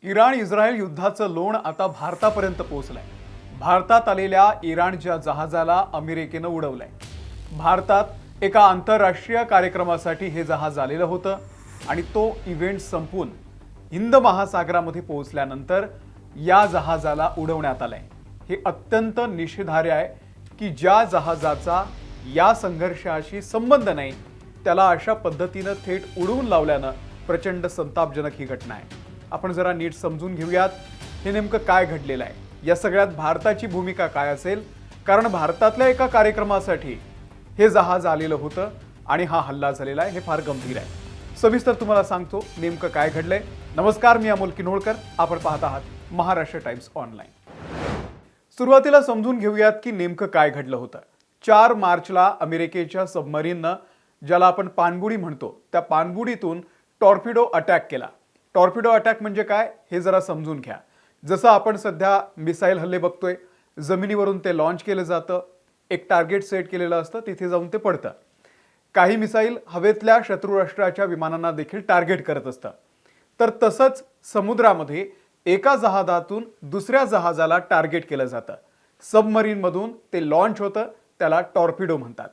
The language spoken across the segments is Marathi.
इराण इस्रायल युद्धाचं लोण आता भारतापर्यंत पोहोचलंय। भारतात आलेल्या इराणच्या जहाजाला अमेरिकेनं उडवलंय। भारतात एका आंतरराष्ट्रीय कार्यक्रमासाठी हे जहाज आलेलं होतं आणि तो इव्हेंट संपून हिंद महासागरामध्ये पोहोचल्यानंतर या जहाजाला उडवण्यात आलंय। हे अत्यंत निषेधार्ह आहे की ज्या जहाजाचा या संघर्षाशी संबंध नाही त्याला अशा पद्धतीनं थेट उडवून लावल्यानं प्रचंड संतापजनक ही घटना आहे। आपण जरा नीट समजून घेऊयात हे नेमकं काय घडलेलं आहे। या सगळ्यात भारताची भूमिका काय असेल, कारण भारतातल्या एका कार्यक्रमासाठी हे जहाज आलेलं होतं आणि हा हल्ला झालेला आहे। हे फार गंभीर आहे। सविस्तर तुम्हाला सांगतो नेमकं काय घडलंय। नमस्कार, मी अमोल किनोळकर, आपण पाहत आहात महाराष्ट्र टाइम्स ऑनलाईन। सुरुवातीला समजून घेऊयात की नेमकं काय घडलं होतं। 4 मार्चला अमेरिकेच्या सबमरीननं, ज्याला आपण पाणबुडी म्हणतो, त्या पाणबुडीतून टॉर्पिडो अटॅक केला। टॉर्पिडो अटॅक म्हणजे काय हे जरा समजून घ्या। जसं आपण सध्या मिसाईल हल्ले बघतोय, जमिनीवरून ते लॉन्च केलं जातं, एक टार्गेट सेट केलेलं असतं, तिथे जाऊन ते पडतं। काही मिसाईल हवेतल्या शत्रू राष्ट्राच्या विमानांना देखील टार्गेट करत असतं। तर तसंच समुद्रामध्ये एका जहाजातून दुसऱ्या जहाजाला टार्गेट केलं जातं। सबमरीनमधून ते लॉन्च होतं, त्याला टॉर्पिडो म्हणतात।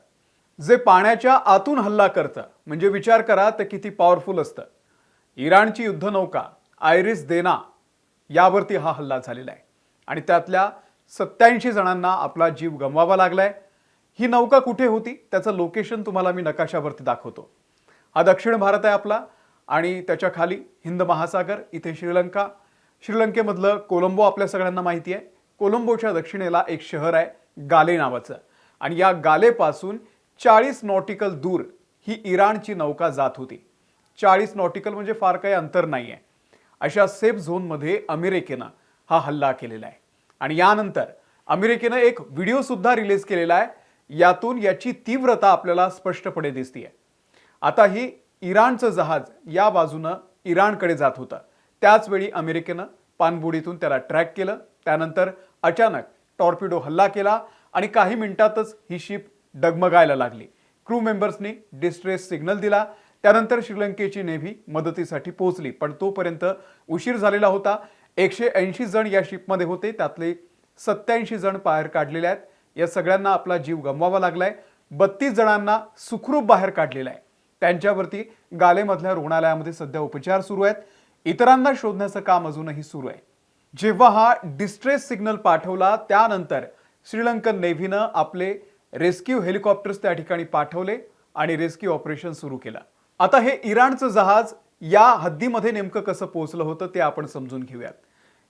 जे पाण्याच्या आतून हल्ला करतं, म्हणजे विचार करा ते किती पॉवरफुल असतं। इराणची युद्धनौका आयरिस देना यावरती हा हल्ला झालेला आहे आणि त्यातल्या 87 जणांना आपला जीव गमवावा लागलाय। ही नौका कुठे होती त्याचं लोकेशन तुम्हाला मी नकाशावरती दाखवतो। हा दक्षिण भारत आहे आपला आणि त्याच्या खाली हिंद महासागर, इथे श्रीलंका, श्रीलंकेमधलं कोलंबो आपल्या सगळ्यांना माहिती आहे। कोलंबोच्या दक्षिणेला एक शहर आहे गाले नावाचं, आणि या गालेपासून 40 नॉटिकल दूर ही इराणची नौका जात होती। 40 नॉटिकल म्हणजे फार काही अंतर नाहीये। अशा सेफ झोनमध्ये अमेरिकेनं हा हल्ला केलेला आहे आणि यानंतर अमेरिकेनं एक व्हिडिओ सुद्धा रिलीज केलेला आहे। यातून याची तीव्रता आपल्याला स्पष्टपणे दिसतेय। आता ही इराणचं जहाज या बाजूनं इराणकडे जात होतं, त्याच वेळी अमेरिकेनं पाणबुडीतून त्याला ट्रॅक केलं। त्यानंतर अचानक टॉर्पिडो हल्ला केला आणि काही मिनिटातच ही शिप डगमगायला लागली। क्रू मेंबर्सनी डिस्ट्रेस सिग्नल दिला। त्यानंतर श्रीलंकेची नेव्ही मदतीसाठी पोहोचली, पण तोपर्यंत उशीर झालेला होता। 180 जण या शिपमध्ये होते, त्यातले 87 जण बाहेर काढलेले आहेत। या सगळ्यांना आपला जीव गमवावा लागलाय। 32 जणांना सुखरूप बाहेर काढलेलं आहे। त्यांच्यावरती गालेमधल्या रुग्णालयामध्ये सध्या उपचार सुरू आहेत। इतरांना शोधण्याचं काम अजूनही सुरू आहे। जेव्हा हा डिस्ट्रेस सिग्नल पाठवला त्यानंतर श्रीलंकन नेव्हीनं आपले रेस्क्यू हेलिकॉप्टर्स त्या ठिकाणी पाठवले आणि रेस्क्यू ऑपरेशन सुरू केलं। आता हे इराणचं जहाज या हद्दीमध्ये नेमकं कसं पोहोचलं होतं ते आपण समजून घेऊयात।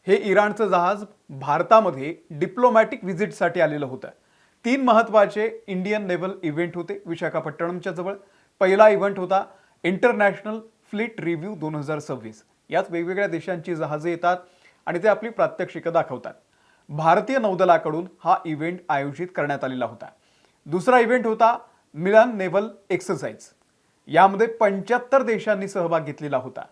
हे इराणचं जहाज भारतामध्ये डिप्लोमॅटिक व्हिजिटसाठी आलेलं होतं। 3 महत्त्वाचे इंडियन नेव्हल इव्हेंट होते विशाखापट्टणमच्या जवळ। पहिला इव्हेंट होता इंटरनॅशनल फ्लीट रिव्ह्यू 2026। यात वेगवेगळ्या देशांची जहाजे येतात आणि ते आपली प्रात्यक्षिकं दाखवतात। भारतीय नौदलाकडून हा इव्हेंट आयोजित करण्यात आलेला होता। दुसरा इव्हेंट होता मिलन नेव्हल एक्सरसाइज। यामध्ये 75 देशांनी सहभाग घेतलेला होता।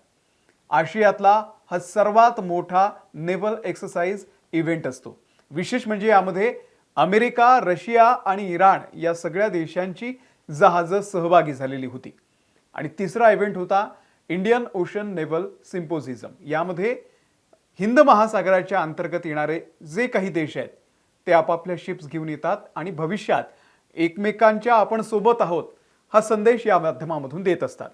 आशियातला हा सर्वात मोठा नेव्हल एक्सरसाइज इव्हेंट असतो। विशेष म्हणजे यामध्ये अमेरिका, रशिया आणि इराण या सगळ्या देशांची जहाजं सहभागी झालेली होती। आणि तिसरा इव्हेंट होता इंडियन ओशन नेव्हल सिम्पोजिझम। यामध्ये हिंद महासागराच्या अंतर्गत येणारे जे काही देश आहेत ते आपापल्या शिप्स घेऊन येतात आणि भविष्यात एकमेकांच्या आपण सोबत आहोत हा संदेश या माध्यमामधून देत असतात।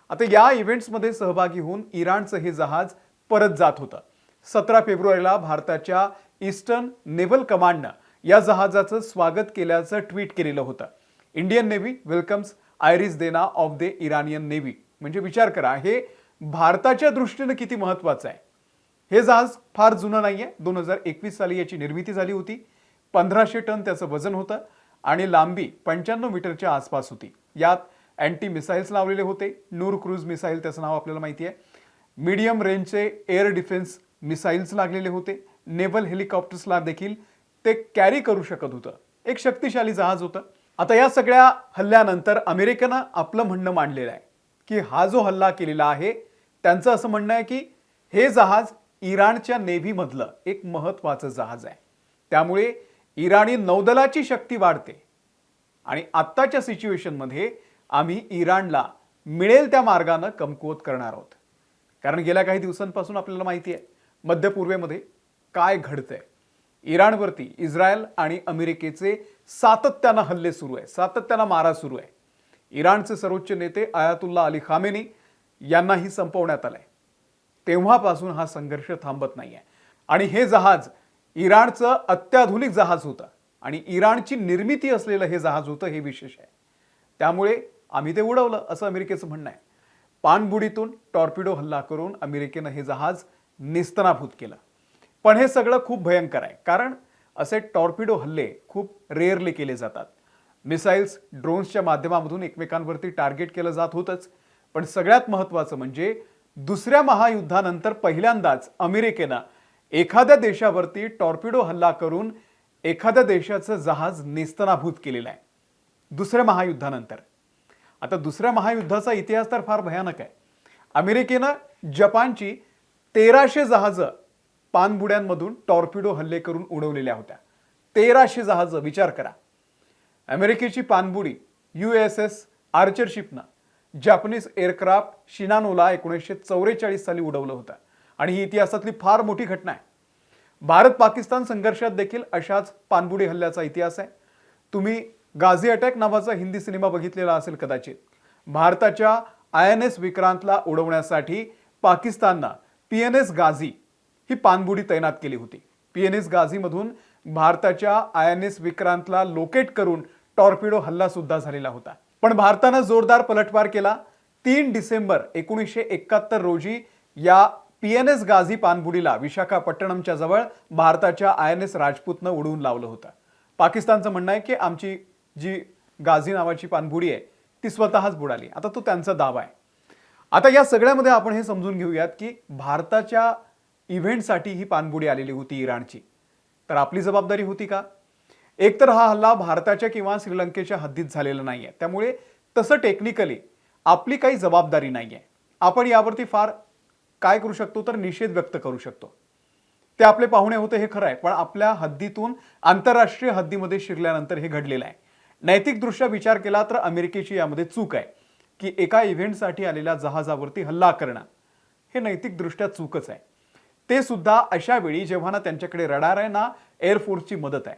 आता या इव्हेंट्समध्ये सहभागी होऊन इराणचं हे जहाज परत जात होतं। 17 फेब्रुवारीला भारताच्या ईस्टर्न नेव्हल कमांडनं या जहाजाचं स्वागत केल्याचं ट्विट केलेलं होतं। Indian Navy welcomes IRIS Dena of the Iranian Navy. म्हणजे विचार करा हे भारताच्या दृष्टीने किती महत्त्वाचं आहे। हे जहाज फार जुनं नाहीये। 2021 साली याची निर्मिती झाली होती। 1500 टन त्याचं वजन होतं आणि लांबी 95 मीटरच्या आसपास होती। यात अँटी मिसाइल्स लावलेले होते। नूर क्रूज मिसाईल त्याचं नाव आपल्याला माहिती आहे। मीडियम रेंजचे एअर डिफेन्स मिसाइल्स लागलेले होते। नेव्हल हेलिकॉप्टर्सला देखील ते कॅरी करू शकत होतं। एक शक्तिशाली जहाज होतं। आता या सगळ्या हल्ल्यानंतर अमेरिकेनं आपलं म्हणणं मांडलेलं आहे की हा जो हल्ला केलेला आहे त्यांचं असं म्हणणं आहे की हे जहाज इराणच्या नेव्हीमधलं एक महत्त्वाचं जहाज आहे। त्यामुळे इराणी नौदलाची शक्ती वाढते आणि आत्ताच्या सिच्युएशनमध्ये आम्ही इराणला मिळेल त्या मार्गाने कमकुवत करणार आहोत। कारण गेल्या काही दिवसांपासून आपल्याला माहिती आहे मध्य पूर्वेमध्ये काय घडतंय? इराणवरती इस्रायल आणि अमेरिकेचे सातत्यानं हल्ले सुरू आहे, सातत्यानं मारा सुरू आहे. इराणचे सर्वोच्च नेते आयातुल्ला अली खामेनी यांनाही संपवण्यात आलंय. तेव्हापासून हा संघर्ष थांबत नाहीये आणि हे जहाज इराणचं अत्याधुनिक जहाज होतं आणि इराणची निर्मिती असलेलं हे जहाज होतं, हे विशेष आहे. त्यामुळे आम्ही ते उडवलं असं अमेरिकेचं म्हणणं आहे. पाणबुडीतून टॉर्पिडो हल्ला करून अमेरिकेनं हे जहाज नेस्तनाभूत केलं. पण हे सगळं खूप भयंकर आहे, कारण असे टॉर्पिडो हल्ले खूप रेअरली केले जातात. मिसाईल्स, ड्रोन्सच्या माध्यमातून एकमेकांवरती टार्गेट केलं जात होतंच, पण सगळ्यात महत्त्वाचं म्हणजे दुसऱ्या महायुद्धानंतर पहिल्यांदाच अमेरिकेनं एखाद्या देशावरती टॉर्पिडो हल्ला करून एखाद्या देशाचं जहाज नेस्तनाभूत केलेलं आहे दुसऱ्या महायुद्धानंतर. आता दुसऱ्या महायुद्धाचा इतिहास तर फार भयानक आहे. अमेरिकेनं जपानची 1300 जहाजं पाणबुड्यांमधून टॉर्पिडो हल्ले करून उडवलेल्या होत्या. 1300 जहाजं, विचार करा. अमेरिकेची पाणबुडी USS आर्चरशिपनं जपानीज एअरक्राफ्ट शिनानोला 1944 साली उडवलं होतं आणि ही इतिहासातली फार मोठी घटना आहे. भारत पाकिस्तान संघर्षात देखील अशाच पाणबुडी हल्ल्याचा इतिहास आहे. तुम्ही गाझी अटॅक नावाचा हिंदी सिनेमा बघितलेला असेल कदाचित. भारताच्या INS विक्रांतला उडवण्यासाठी पाकिस्ताननं PNS गाझी ही पाणबुडी तैनात केली होती. PNS गाझीमधून भारताच्या INS विक्रांतला लोकेट करून टॉर्पिडो हल्ला सुद्धा झालेला होता. पण भारतानं जोरदार पलटवार केला. 3 डिसेंबर 1971 रोजी या PNS गाझी पाणबुडीला विशाखापट्टणमच्या जवळ भारताच्या INS राजपूतनं उडवून लावलं होतं. पाकिस्तानचं म्हणणं आहे की आमची जी गाझी नावाची पाणबुडी आहे ती स्वतःच बुडाली. आता तो त्यांचा दावा आहे. आता या सगळ्यामध्ये आपण हे समजून घेऊयात की भारताच्या इव्हेंटसाठी ही पाणबुडी आलेली होती इराणची. तर आपली जबाबदारी होती का? एकतर हा हल्ला भारताच्या किंवा श्रीलंकेच्या हद्दीत झालेला नाहीये, त्यामुळे तसं टेक्निकली आपली काही जबाबदारी नाहीये. आपण यावरती फार काय करू शकतो तर निषेध व्यक्त करू शकतो. ते आपले पाहुणे होते हे खरं आहे, पण आपल्या हद्दीतून आंतरराष्ट्रीय हद्दीमध्ये शिरल्यानंतर हे घडलेलं आहे. नैतिकदृष्ट्या विचार केला तर अमेरिकेची यामध्ये चूक आहे की एका इव्हेंटसाठी आलेल्या जहाजावरती हल्ला करणं हे नैतिकदृष्ट्या चूकच आहे. ते सुद्धा अशा वेळी जेव्हा ना त्यांच्याकडे रडार आहे ना एअरफोर्सची मदत आहे.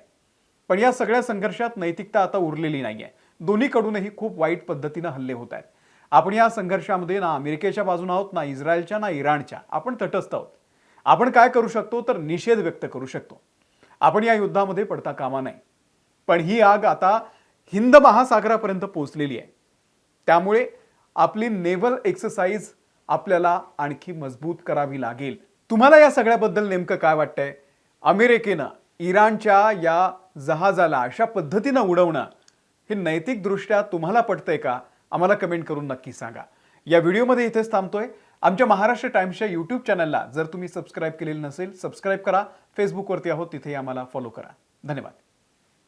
पण या सगळ्या संघर्षात नैतिकता आता उरलेली नाहीये. दोन्हीकडूनही खूप वाईट पद्धतीने हल्ले होत आहेत. आपण या संघर्षामध्ये ना अमेरिकेच्या बाजूने आहोत, ना इस्रायलच्या, ना इराणच्या. आपण तटस्थ आहोत. आपण काय करू शकतो तर निषेध व्यक्त करू शकतो. आपण या युद्धामध्ये पडता कामा नये. पण ही आग आता हिंद महासागरापर्यंत पोहोचलेली आहे. त्यामुळे आपली नेव्हल एक्सरसाइज आपल्याला आणखी मजबूत करावी लागेल. तुम्हाला या सगळ्याबद्दल नेमकं काय वाटतंय? अमेरिकेनं इराणच्या या जहाजाला अशा पद्धतीनं उडवणं हे नैतिकदृष्ट्या तुम्हाला पटतंय का? आम्हाला कमेंट करून नक्की सांगा. या व्हिडिओमध्ये इथेच थांबतोय. आमच्या महाराष्ट्र टाइम्सच्या YouTube चॅनलला जर तुम्ही सबस्क्राईब केलेलं नसेल, सबस्क्राईब करा. फेसबुकवरती आहोत, तिथे आम्हाला फॉलो करा. धन्यवाद.